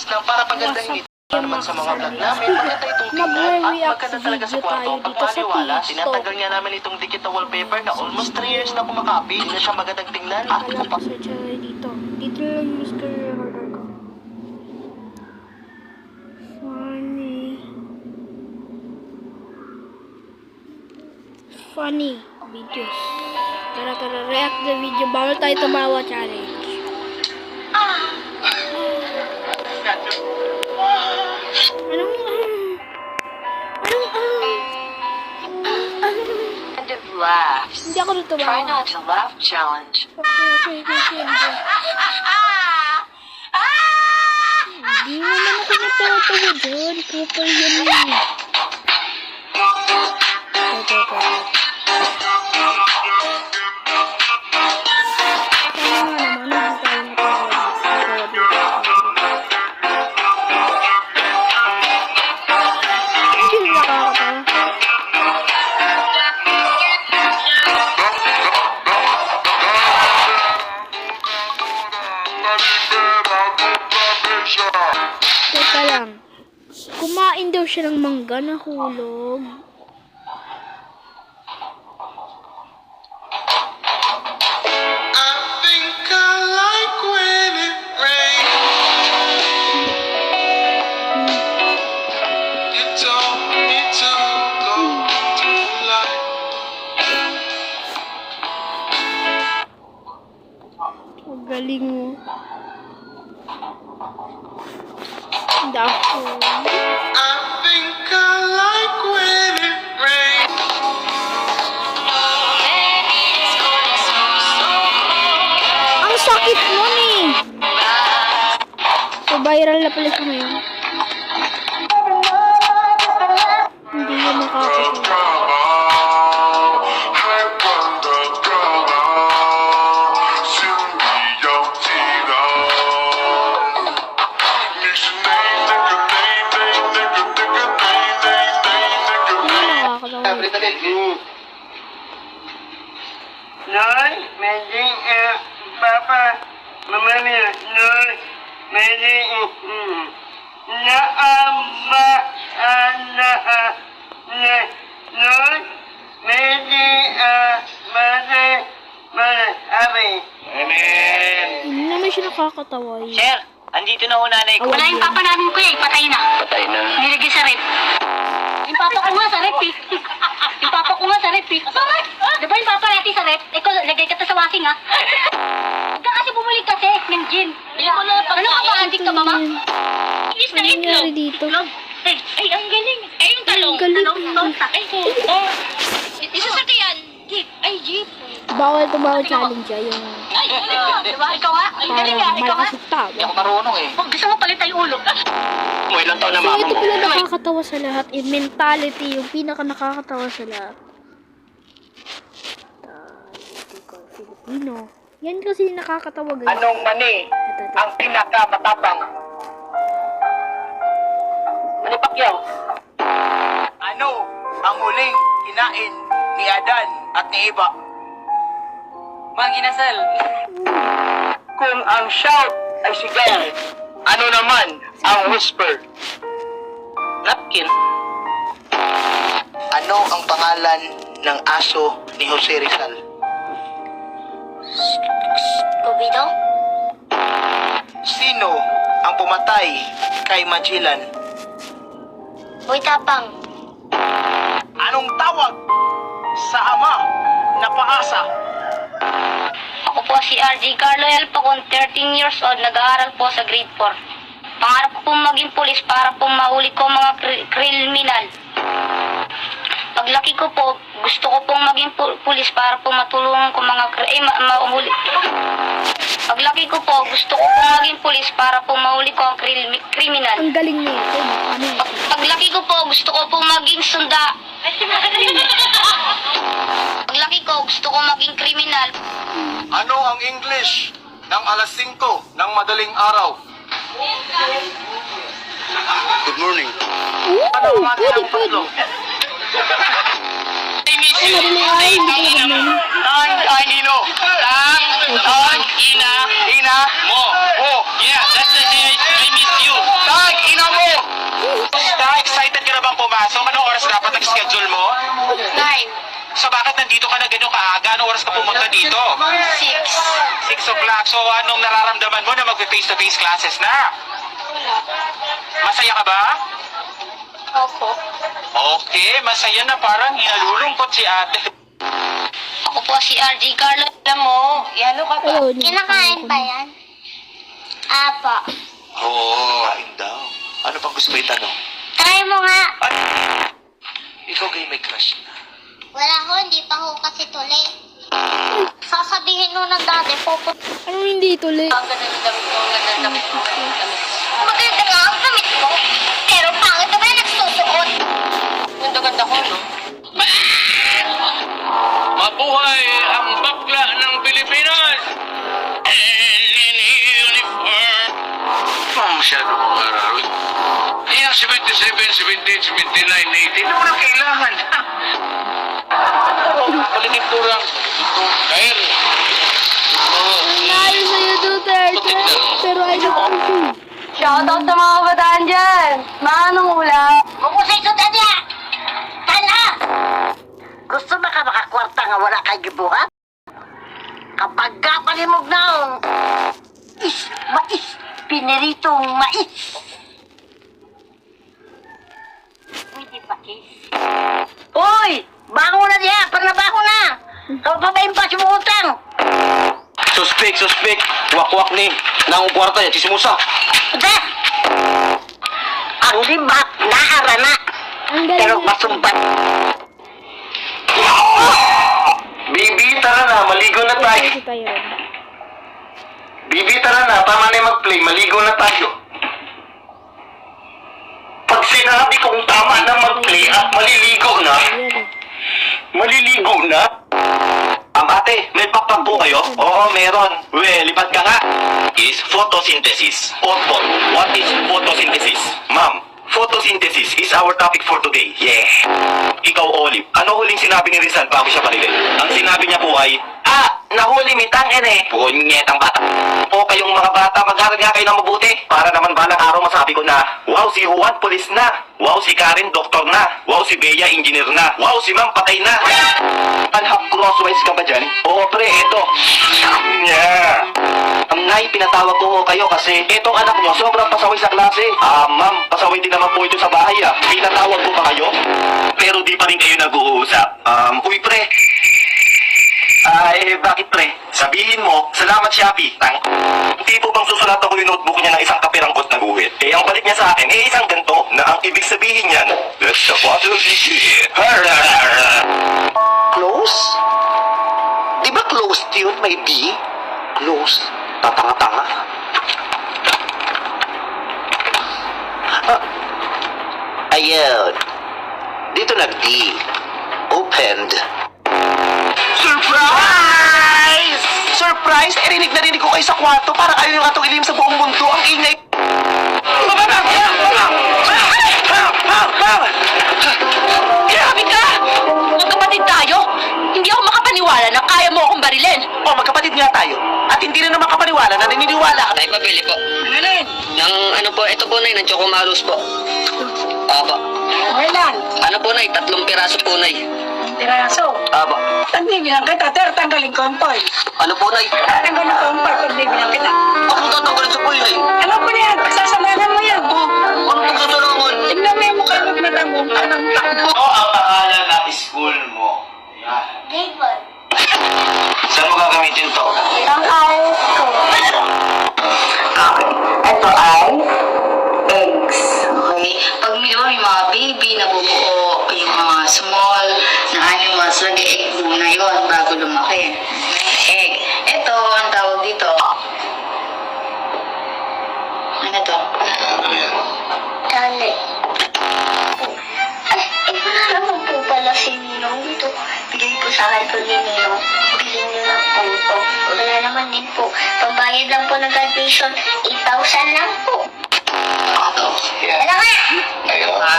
para pagandahin ito naman sa mga vlog namin, maganda itong tingnan at maganda talaga sa kwarto ang pagmaliwala. Tinatanggal nga namin itong dikit na wallpaper na almost 3 years na kumakapi. Hindi na siya magandang tingnan at Wala pa sa channel dito. Dito lang yung screen recorder ko. Funny videos. Tara, react the video. Bawal tayo tumawa challenge. End of laughs. Hindi ako natumawa. Try not to laugh challenge. Okay. Hindi naman ako natawa dyan. Kupal yan eh. Ito. Teka lang. Kumain daw siya ng mangga na hulog. Ang galing mo. Dako. Ang sakit mo ni. So viral na pala siya ngayon. Hindi mo makakasama. Noy, meding papa, mama niya, noy, meding naama noy, meding mane, abi. Amen. Hindi naman siya nakakatawa eh. Sir, andito na ho nanay ko. Wala yung papa namin kuya, patay na. Patay na. Nilagay sa rep. Yung papa ko nga sa rep eh. Yung papa ko nga sa rep eh. Di ba yung papa natin sa rep? Ikaw, lagay ka sa washing ha. Huwag ka kasi bumalik kasi ng gin. Ano ka ba, antik ka mama? Ilis na Ano nangyari itlog. dito? Ay, ang galing. Ay, yung talong. Ang galing. Isa sa tiyan. Jeep. Ay, jeep. Bawal challenge ah, yung Ay, ano? Diba? Ikaw ha? Ay, galing ha? parang Ikaw ha? malakas yung tawa. Hindi ako marunong eh. Oh, gusto mo palit tayo ulo. Mo ilang taon na So mama ito mo. pala nakakatawa sa lahat. In mentality, yung pinaka nakakatawa sa lahat. Filipino. Yan kasi yung nakakatawa guys. Anong mani Ito. ang pinakamatapang? Mani Pacquiao. Ano ang huling kinain ni Adan at ni Eva? Mang inasal. Kung ang shout ay sigaw, ano naman ang whisper? Napkin. Ano ang pangalan ng aso ni Jose Rizal? Kubido? Sino ang pumatay kay Magellan? Boy Tapang. Anong tawag sa ama na paasa? Ako po si RJ Carlo L. Pacon, 13 years old, nag-aaral po sa grade 4. Pangarap ko pong maging pulis para po mahuli ko mga kriminal. Paglaki ko po, gusto ko pong maging pulis para po matulungan ko mga mahuli. Paglaki ko po, gusto ko pong maging pulis para po mahuli ko ang kriminal. Ang galing niya. Ano yun? Paglaki ko po, gusto ko pong maging Paglaki ko, gusto ko maging kriminal. Ano ang English ng alas 5 ng madaling araw? Good morning. Ooh, pwede. Ay, madaling araw, hindi ko naman. Ay, Nino. Ina, mo. Oh, yeah, that's the day I miss you. nandito ka na ganyan kaaga? Anong oras ka pumunta dito? 6 o'clock. So, anong nararamdaman mo na mag-face-to-face classes na? Masaya ka ba? Opo. Okay, masaya na parang hinalulungkot si ate. Ako po si RJ Carlo. Alam mo, ihalo ka ba? Ayun, Kinakain ba yan? Apa. Oo, kain daw. Ano pang gusto mo itanong? Try mo nga. Ikaw kayo may crush na. Wala ho, hindi pa ho kasi tuloy. Sasabihin mo ng dati, puput. Anong hindi tuloy? Ang ganda ng damit mo, ang ganda ng damit mo, ang ganda ng damit mo. Maganda nga ang damit mo, pero pangit naman na nagsusuot. Ganda-ganda ko, no? Mabuhay ang bakla ng Pilipinas! Uniform! Masyado mong ararawin. Ayan, 77, 78, 79, 80. Hindi mo na kailangan. Palinipurang. Dahil. Nanalo sa'yo, Duterte. Pero I don't approve. Shoutout sa mga kabataan dyan. Manong ulam. Bukusay ko dada! Tala! Gusto na ka makakwarta nga wala kay gibuhat? Kapag kapalimog na ang mais, piniritong mais. Hindi pa kis. Uy! Bango na diya! Pagnabaho na! Kau pa ba yung pasimutan? Suspek! Wak-wak ni. Nang kwarta niya, sisimusa. Da! Ang libat, naarana. Ang Pero galing. masumpat. Bibi, tara na. Maligo na tayo. Kasi tayo rin. Bibi, tara na. Tama na yung mag-play. Maligo na tayo. Pag sinabi kong tama na mag-play at maliligo na, Ayan eh. maliligo na? Ate, may pakpak po kayo? Oo, meron. Lipat ka nga. Is photosynthesis. Opo, what is photosynthesis? Ma'am, photosynthesis is our topic for today. Yeah. Ikaw, Olive, ano huling sinabi ni Rizal bago siya palilin? Ang sinabi niya po ay, nahuli mitang ene. Punyetang bata. O kayong mga bata, mag-aral nga kayo ng mabuti. Para naman balang araw masabi ko na, wow, si Juan, pulis na. Wow, si Karen, doktor na. Wow, si Bea, engineer na. Wow, si Ma'am, patay na. Half crosswise ka ba dyan? Oo, pre, eto. Yeah. Nay, pinatawag ko kayo kasi etong anak nyo sobrang pasaway sa klase. Ma'am, pasaway din naman po ito sa bahay Pinatawag ko ba kayo? Pero di pa rin kayo nag-uusap. Uy, pre. Bakit pre? Sabihin mo, salamat Shopee. Hindi po bang susulatan ko yung notebook niya ng isang kapiranggot na guhit? Ang balik niya sa akin, isang ganito na ang ibig sabihin niyan, that's the bottle of shit. Close? Di ba closed yun, may B? Close? Tatanga-tanga? Ayun. Dito nag-D. Opened. Surprise! Surprise! Rinig na rinig ko kayo sa kwarto para kayo yung atong ilim sa buong mundo. Ang ingay. Grabe ka! Magkapatid tayo! Hindi ako makapaniwala na kaya mo akong barilin. Magkapatid nga tayo. At hindi rin naman makapaniwala na naniniwala ka. Nay, pabili po. Alin? Ng ano po, ito po, Nay, ng Chocomalus po. Aba. Kailan? Ano po, Nay, 3 piraso po, Nay. Piraso. Aba. Tanggalin kita, tanggalin ko ang toy. Ano po, Nay? Tanggalin ko ang toy, tanggalin kita. Ako tatanggalin sa pool, Nay. Ano po yan? Pagsasamahan mo yan. Ano pong susulangan? Tignan mo yung mukha mo na tanggong tanong. Ano ang pangalan na school mo? Grade 1. Saan mo gagamitin to? Ang ayos ko. Ito ay eggs. Okay. Pag may mga baby, nabubuo yung mga small na animals, nag-egg muna yun bago lumaki. Egg. Ito, ang tawag dito. Ano to? Tali. Ay, wala naman po pala si Ninong dito. Bigay po sa akin po ni Ninong. Bilhin niyo lang po ito. Wala naman din po. Pambayad lang po ng graduation, 8,000 lang po. Ito. Ano nga?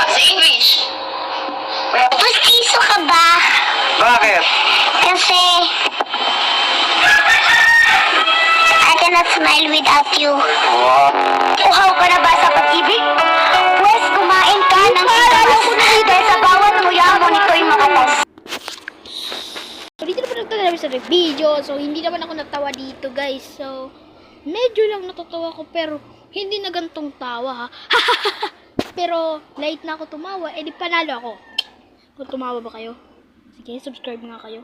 Sa English. Pustiso ka ba? Bakit? Kasi I cannot smile without you. Uhaw ka na ba sa pag-ibig? Pwes, kumain ka ng sigaras dahil sa bawat muya mo nito'y makatas. anniversary video. So, hindi naman ako natawa dito, guys. So, medyo lang natatawa ko, pero hindi na gantong tawa, ha. Pero, late na ako tumawa, edi panalo ako. Kung tumawa ba kayo? Sige, subscribe nga kayo.